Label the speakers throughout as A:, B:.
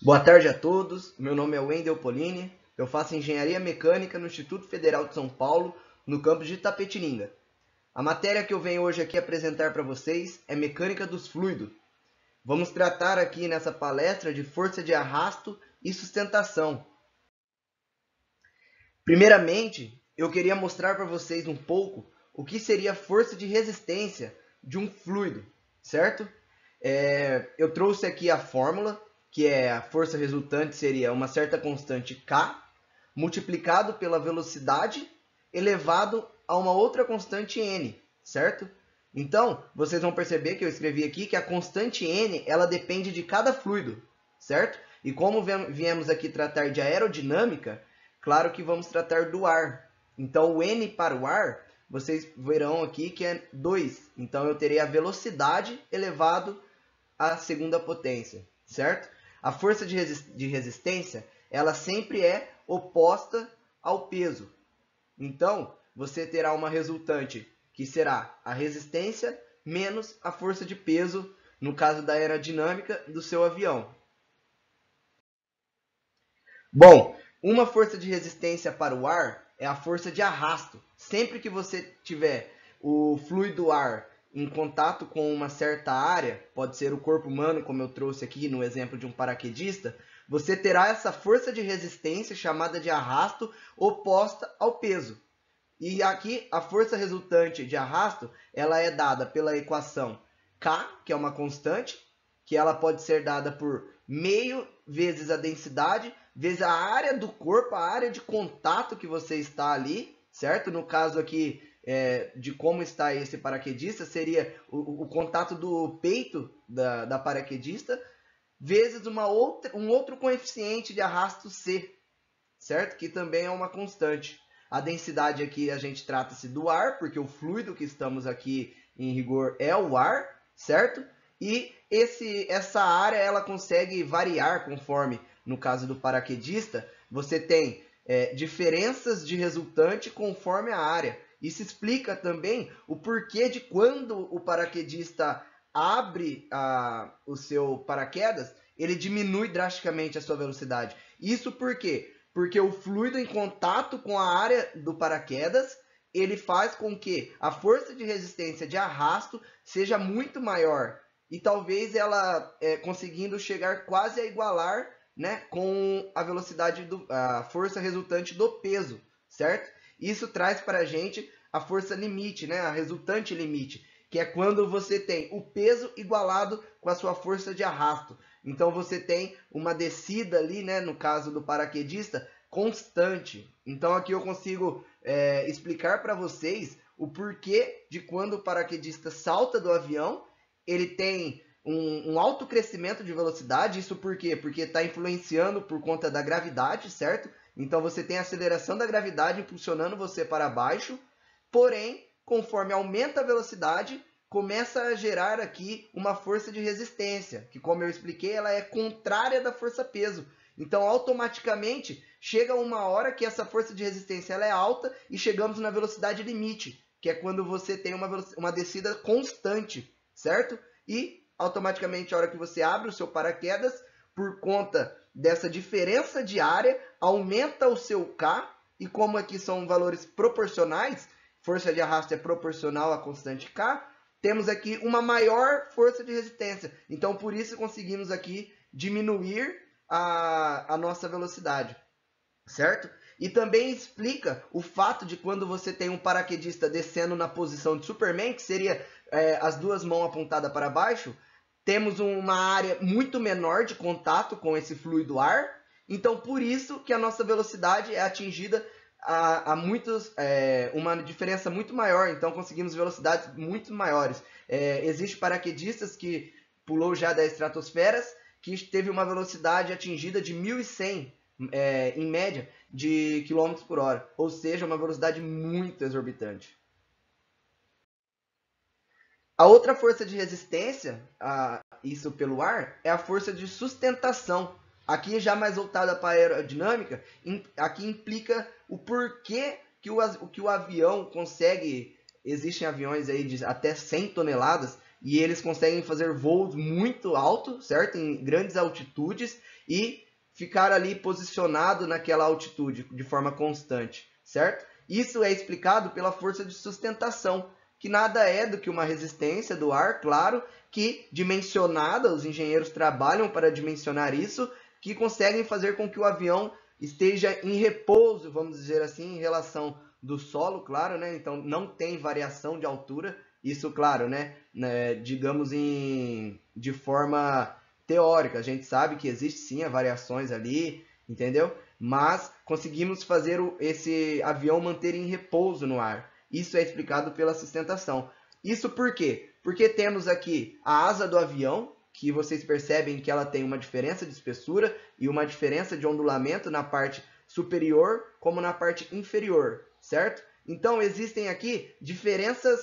A: Boa tarde a todos, meu nome é Wendel Polini, eu faço Engenharia Mecânica no Instituto Federal de São Paulo, no campus de Itapetininga. A matéria que eu venho hoje aqui apresentar para vocês é Mecânica dos Fluidos. Vamos tratar aqui nessa palestra de força de arrasto e sustentação. Primeiramente, eu queria mostrar para vocês um pouco o que seria a força de resistência de um fluido, certo? Eu trouxe aqui a fórmula, que é a força resultante seria uma certa constante K, multiplicado pela velocidade, elevado a uma outra constante N, certo? Então, vocês vão perceber que eu escrevi aqui que a constante N, ela depende de cada fluido, certo? E como viemos aqui tratar de aerodinâmica, claro que vamos tratar do ar. Então, o N para o ar, vocês verão aqui que é 2. Então, eu terei a velocidade elevado à segunda potência, certo? A força de resistência, ela sempre é oposta ao peso. Então, você terá uma resultante que será a resistência menos a força de peso, no caso da aerodinâmica do seu avião. Bom, uma força de resistência para o ar é a força de arrasto. Sempre que você tiver o fluido ar em contato com uma certa área, pode ser o corpo humano, como eu trouxe aqui no exemplo de um paraquedista, você terá essa força de resistência chamada de arrasto oposta ao peso. E aqui a força resultante de arrasto, ela é dada pela equação K, que é uma constante, que ela pode ser dada por meio vezes a densidade, vezes a área do corpo, a área de contato que você está ali, certo? No caso aqui de como está esse paraquedista, seria o contato do peito da paraquedista, vezes um outro coeficiente de arrasto C, certo? Que também é uma constante. A densidade aqui a gente trata-se do ar, porque o fluido que estamos aqui em rigor é o ar, certo? E essa área ela consegue variar conforme, no caso do paraquedista, você tem diferenças de resultante conforme a área. Isso explica também o porquê de quando o paraquedista abre o seu paraquedas, ele diminui drasticamente a sua velocidade. Isso por quê? Porque o fluido em contato com a área do paraquedas, ele faz com que a força de resistência de arrasto seja muito maior. E talvez ela conseguindo chegar quase a igualar, né, com a velocidade, a força resultante do peso, certo? Isso traz para a gente a força limite, né, a resultante limite, que é quando você tem o peso igualado com a sua força de arrasto. Então você tem uma descida ali, né, no caso do paraquedista, constante. Então aqui eu consigo explicar para vocês o porquê de quando o paraquedista salta do avião, ele tem um alto crescimento de velocidade. Isso por quê? Porque está influenciando por conta da gravidade, certo? Então você tem a aceleração da gravidade impulsionando você para baixo, porém, conforme aumenta a velocidade, começa a gerar aqui uma força de resistência, que como eu expliquei, ela é contrária da força-peso. Então, automaticamente, chega uma hora que essa força de resistência ela é alta e chegamos na velocidade limite, que é quando você tem uma descida constante, certo? E, automaticamente, a hora que você abre o seu paraquedas, por conta dessa diferença de área, aumenta o seu K, e como aqui são valores proporcionais, força de arrasto é proporcional à constante K, temos aqui uma maior força de resistência. Então, por isso, conseguimos aqui diminuir a nossa velocidade, certo? E também explica o fato de quando você tem um paraquedista descendo na posição de Superman, que seria as duas mãos apontadas para baixo, temos uma área muito menor de contato com esse fluido ar. Então, por isso que a nossa velocidade é atingida uma diferença muito maior, então conseguimos velocidades muito maiores. Existem paraquedistas que pulou já da estratosfera, que teve uma velocidade atingida de 1.100, em média, de km por hora, ou seja, uma velocidade muito exorbitante. A outra força de resistência, isso pelo ar, é a força de sustentação. Aqui já mais voltada para a aerodinâmica, aqui implica o porquê que o avião consegue, existem aviões aí de até 100 toneladas, e eles conseguem fazer voos muito altos, certo? Em grandes altitudes e ficar ali posicionado naquela altitude de forma constante, certo? Isso é explicado pela força de sustentação, que nada é do que uma resistência do ar, claro, que dimensionada, os engenheiros trabalham para dimensionar isso, que conseguem fazer com que o avião esteja em repouso, vamos dizer assim, em relação do solo, claro, né? Então não tem variação de altura, isso, claro, né? Digamos de forma teórica, a gente sabe que existe sim variações ali, entendeu? Mas conseguimos fazer esse avião manter em repouso no ar. Isso é explicado pela sustentação. Isso por quê? Porque temos aqui a asa do avião, que vocês percebem que ela tem uma diferença de espessura e uma diferença de ondulamento na parte superior como na parte inferior, certo? Então existem aqui diferenças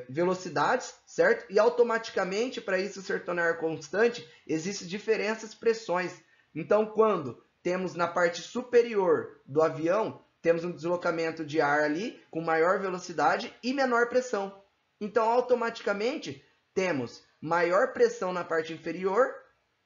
A: velocidades, certo? E automaticamente, para isso se tornar constante, existem diferentes pressões. Então, quando temos na parte superior do avião, temos um deslocamento de ar ali com maior velocidade e menor pressão. Então, automaticamente, temos maior pressão na parte inferior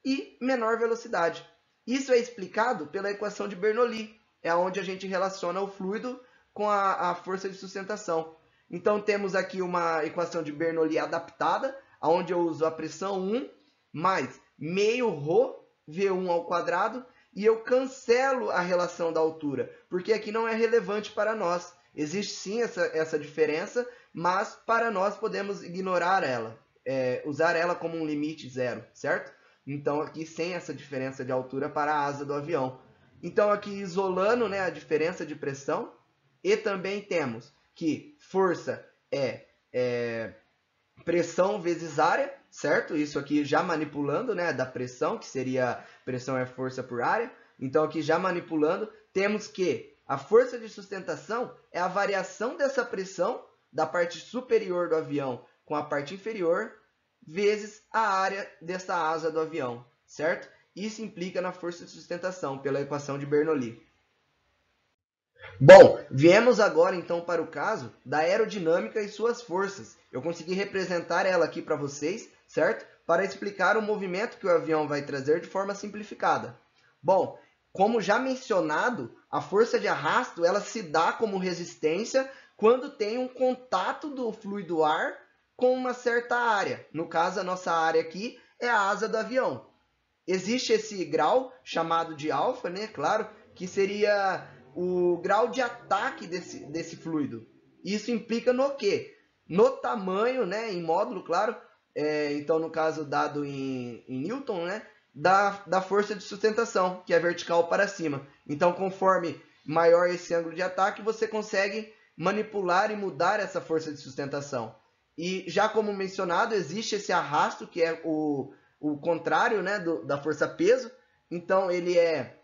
A: e menor velocidade. Isso é explicado pela equação de Bernoulli, é onde a gente relaciona o fluido com a força de sustentação. Então, temos aqui uma equação de Bernoulli adaptada, onde eu uso a pressão 1 mais meio ρ V1 ao quadrado, e eu cancelo a relação da altura, porque aqui não é relevante para nós. Existe sim essa diferença, mas para nós podemos ignorar ela, usar ela como um limite zero, certo? Então, aqui sem essa diferença de altura para a asa do avião. Então, aqui isolando, né, a diferença de pressão, e também temos que força é pressão vezes área, certo? Isso aqui já manipulando, né, da pressão, que seria pressão é força por área. Então, aqui já manipulando, temos que a força de sustentação é a variação dessa pressão da parte superior do avião com a parte inferior, vezes a área dessa asa do avião, certo? Isso implica na força de sustentação, pela equação de Bernoulli. Bom, viemos agora então para o caso da aerodinâmica e suas forças. Eu consegui representar ela aqui para vocês, certo? Para explicar o movimento que o avião vai trazer de forma simplificada. Bom, como já mencionado, a força de arrasto ela se dá como resistência quando tem um contato do fluido ar com uma certa área. No caso, a nossa área aqui é a asa do avião. Existe esse grau chamado de alfa, né? Claro, que seria o grau de ataque desse fluido. Isso implica no quê? No tamanho, né, em módulo, claro, então no caso dado em Newton, né, da força de sustentação, que é vertical para cima. Então, conforme maior esse ângulo de ataque, você consegue manipular e mudar essa força de sustentação. E já como mencionado, existe esse arrasto, que é o contrário, né, da força peso. Então, ele é,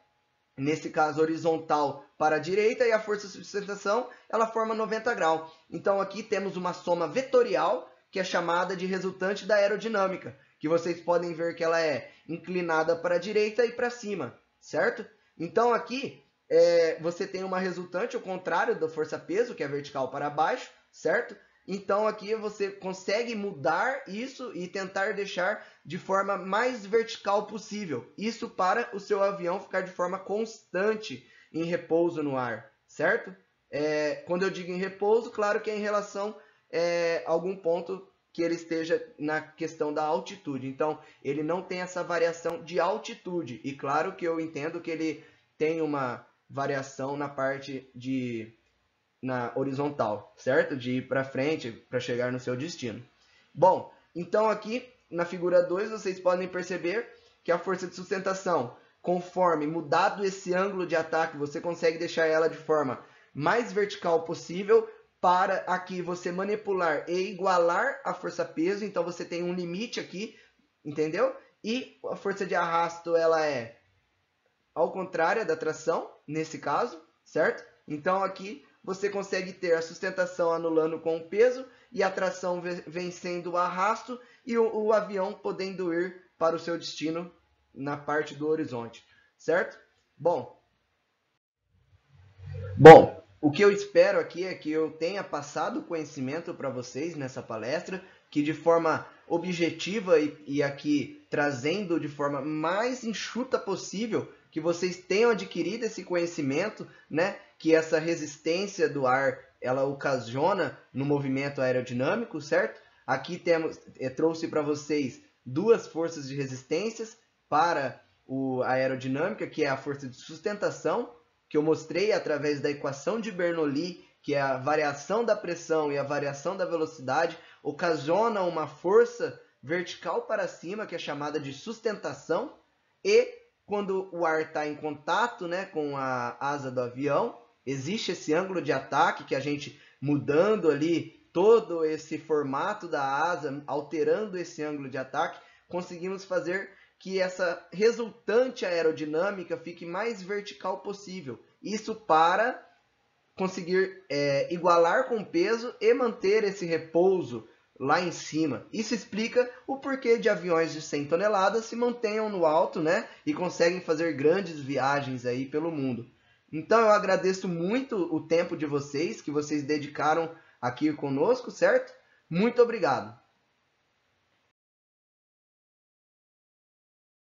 A: nesse caso, horizontal para a direita, e a força de sustentação ela forma 90 graus. Então aqui temos uma soma vetorial, que é chamada de resultante da aerodinâmica, que vocês podem ver que ela é inclinada para a direita e para cima, certo? Então aqui você tem uma resultante, o contrário da força-peso, que é vertical para baixo, certo? Então aqui você consegue mudar isso e tentar deixar de forma mais vertical possível. Isso para o seu avião ficar de forma constante em repouso no ar, certo? Quando eu digo em repouso, claro que é em relação a algum ponto que ele esteja na questão da altitude. Então, ele não tem essa variação de altitude. E claro que eu entendo que ele tem uma variação na parte na horizontal, certo? De ir para frente para chegar no seu destino. Bom, então aqui na figura 2 vocês podem perceber que a força de sustentação, conforme mudado esse ângulo de ataque, você consegue deixar ela de forma mais vertical possível para aqui você manipular e igualar a força-peso. Então você tem um limite aqui, entendeu? E a força de arrasto ela é ao contrário da tração, nesse caso, certo? Então aqui você consegue ter a sustentação anulando com o peso e a tração vencendo o arrasto e o avião podendo ir para o seu destino na parte do horizonte, certo? Bom, o que eu espero aqui é que eu tenha passado conhecimento para vocês nessa palestra, que de forma objetiva e aqui trazendo de forma mais enxuta possível, que vocês tenham adquirido esse conhecimento, né, que essa resistência do ar ela ocasiona no movimento aerodinâmico, certo? Aqui trouxe para vocês duas forças de resistências para a aerodinâmica, que é a força de sustentação, que eu mostrei através da equação de Bernoulli, que é a variação da pressão e a variação da velocidade, ocasiona uma força vertical para cima, que é chamada de sustentação, e quando o ar está em contato, né, com a asa do avião, existe esse ângulo de ataque que a gente, mudando ali todo esse formato da asa, alterando esse ângulo de ataque, conseguimos fazer que essa resultante aerodinâmica fique mais vertical possível. Isso para conseguir igualar com o peso e manter esse repouso lá em cima. Isso explica o porquê de aviões de 100 toneladas se mantenham no alto, né, e conseguem fazer grandes viagens aí pelo mundo. Então eu agradeço muito o tempo de vocês, que vocês dedicaram aqui conosco, certo? Muito obrigado!